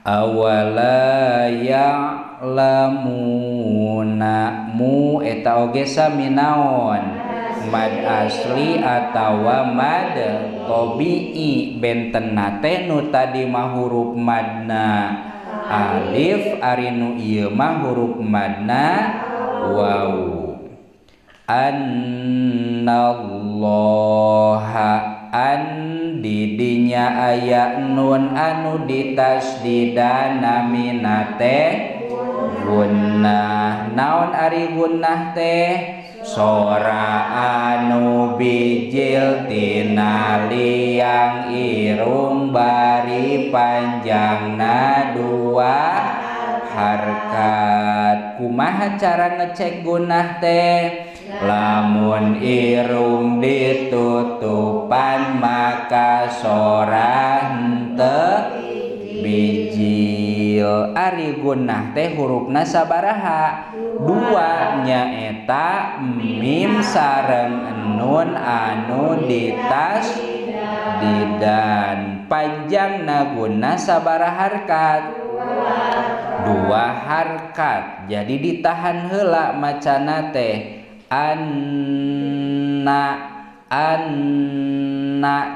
awala ya'lamuna mu eta oge sami naon mad asli atawa mad tabi'i bentenna teh nu tadi mah huruf madna alif ari nu ieu mah huruf madna waw. Annallaha an didinya aya nun anu ditasdidana minate gunnah naon ari gunnah teh sora anu bijil tina liang irung bari panjangna dua harkat. Kumaha cara ngecek gunnah teh lamun irung ditutupan maka sora henteu bijil. Ari gunnah teh hurufna sabaraha dua nyaeta mim sareng nun anu ditas didan. Panjangna gunnah sabaraha harkat dua harkat jadi ditahan heula macana teh anna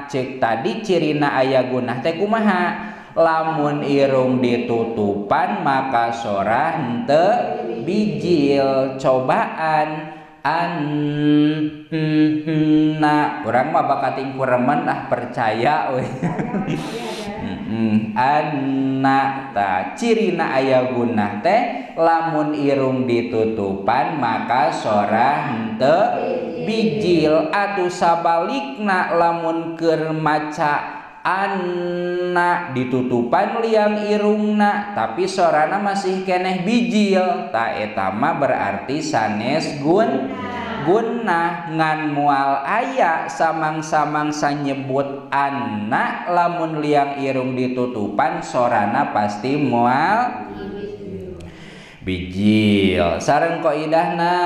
cek tadi cirina aya gunnah teh kumaha lamun irung ditutupan maka sora henteu bijil. Cobaan anna urang mah bakating kuremen percaya we anna ta cirina aya gunnah teh lamun irung ditutupan maka sora henteu bijil. Atuh sabalikna lamun keur maca anna ditutupan liang irungna tapi sorana masih keneh bijil ta eta mah berarti sanes gunnah ngan moal aya samang-samang sanyebut anna lamun liang irung ditutupan sorana pasti moal bijil. Sareng qaidahna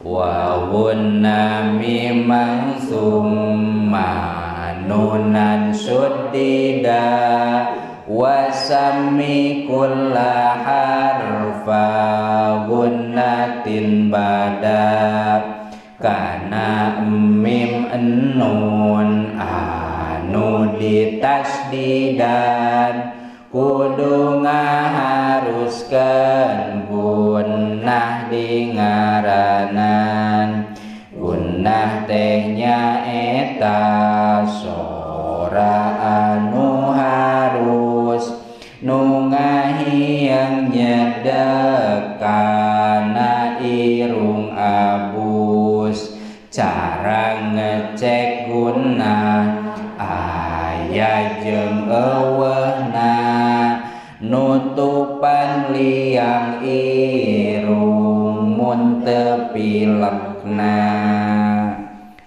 wawunna mimang summa nunan suddida wasami kulla harfa gunnatin bada kana mim nun anu ditasdidan kudu ngaharuskeun gunnah di ngaranan. Gunnah teh nyaeta sora anu harus nu ngahiyang nyedek kana irung abus. Cara ngecek gunnah aya jeung eueuhna nutupan liang irung mun teu pilekna.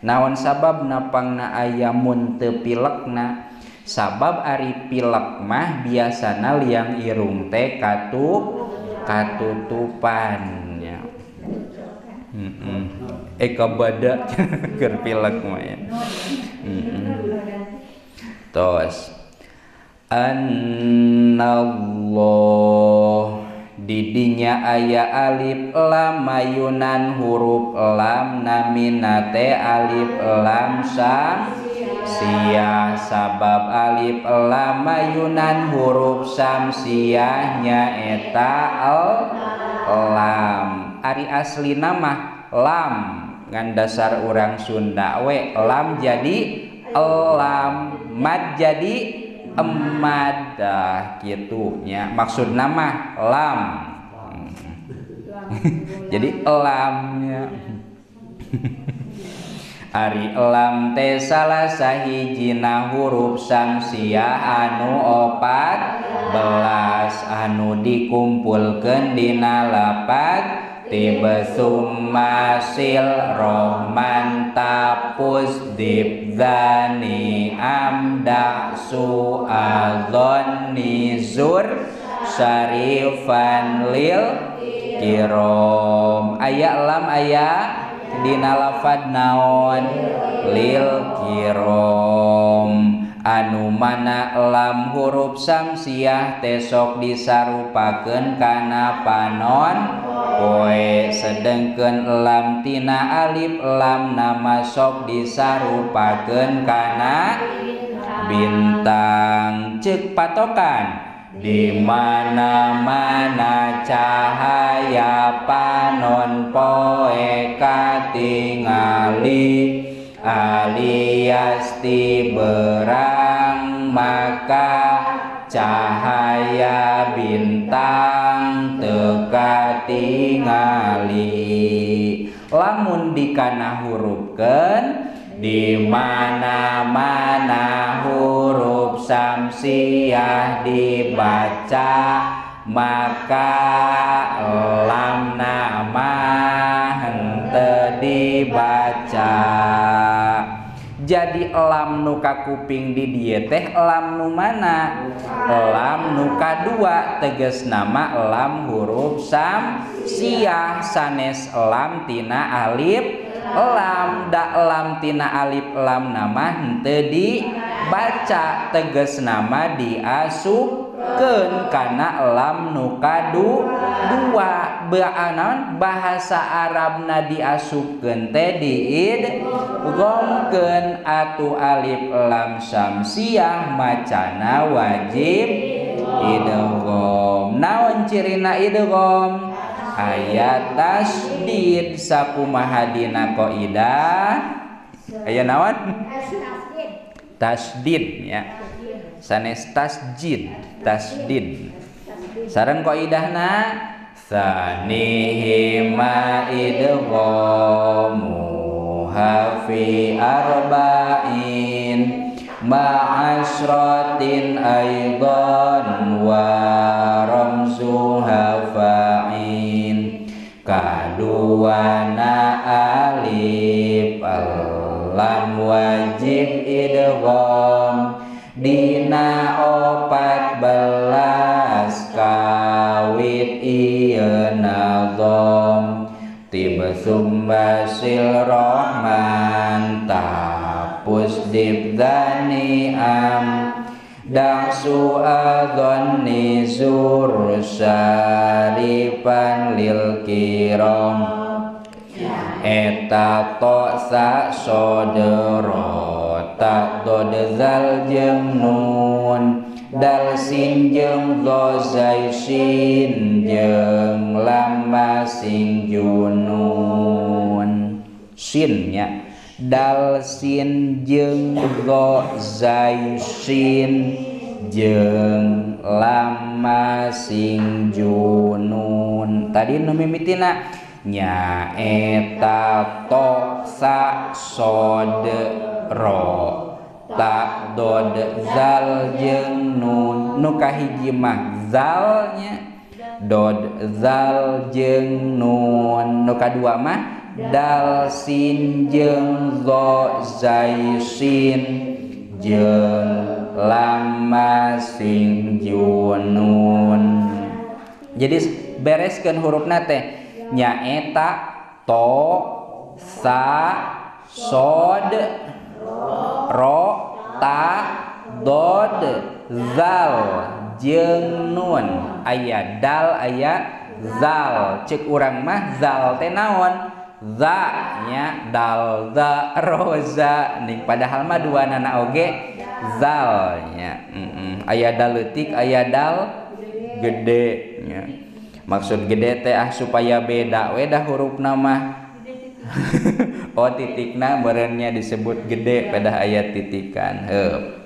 Naon sabab napangna aya mun teu pilekna? Sabab ari pilek mah biasana liang irung teh katutupan nya. Eka bada keur pilek mah ya. Tos annallah didinya aya alif lam mayunan huruf lam naminate alif lam samsiyah. Sabab alif lam mayunan huruf samsiyah nyaeta lam. Ari aslina mah lam ngan dasar urang Sunda we lam jadi elam mad jadi emad kitu nya maksudna mah lam jadi elamnya. Ari elam teh salah sahijina huruf samsiah anu 14 anu dikumpulkeun dina lapad tibasum masil rohman tapus dibzani amda su'adhon nizur syarifan lil kirom. Aya lam aya dina lafad naon lil kirom. anu mana lam huruf samsiah tesok disarupakeun kana panon poe sedengkeun lam tina alif lam nama sok disarupakeun kana bintang. Ceuk patokan di mana-mana cahaya panon poe katingali alias ti berang maka cahaya bintang teka tingali. Lamun dikana hurufkeun di mana-mana huruf samsiah dibaca maka lam nama henteu dibaca. Jadi lam nu ka kuping di dieu teh lam nu mana? Lam nu kadua teges nama lam huruf samsiah sanes lam tina alif lam. Da lam tina alif lam nama henteu dibaca teges nama diasupkeun kana lam nu kadua. Beunaon bahasa Arabna diasupkeun teh diidghamkeun atu alif lam samsiah macana wajib idgham. Naon cirina idgham? Aya tasdid. Sakumaha dina qaidah? Aya naon? Tasdid ya. Sanes tasjid, tasdid. Sareng qaidahna sanihima idghamu hafi arba'in ma'asratin aidan wa ramsuha fa'in kaduana alif lam wajib idgham dina 14 kawit ieu nazam tibsum basil rahman tapus dibdani am daksu adhani zur syarifan lil kiram eta to sa sodero tak dod zal jeung nun dal sin jeung do zai sin jeung lam sing junun sin nya dal sin jeung do zai sin jeung lam sing junun. Tadi nu mimitina nya eta to sa sod ro tak dod zal jeung nun nu kahiji mah zalnya dod zal jeung nun nu kadua mah dal sin jeung zo zai sin jeung lam sing junun. Jadi bereskeun hurufna teh nyaeta to sa sod ro ta dod zal jeung nun aya dal aya zal. Ceuk urang mah zal teh naon? Za nya dal za ro za ning padahal mah duanana oge zal nya. Aya dal leutik aya dal gede nya. Maksud gede teh supaya beda we dah hurufna mah. Oh titikna meureunnya disebut gede pada aya titikan. Heup.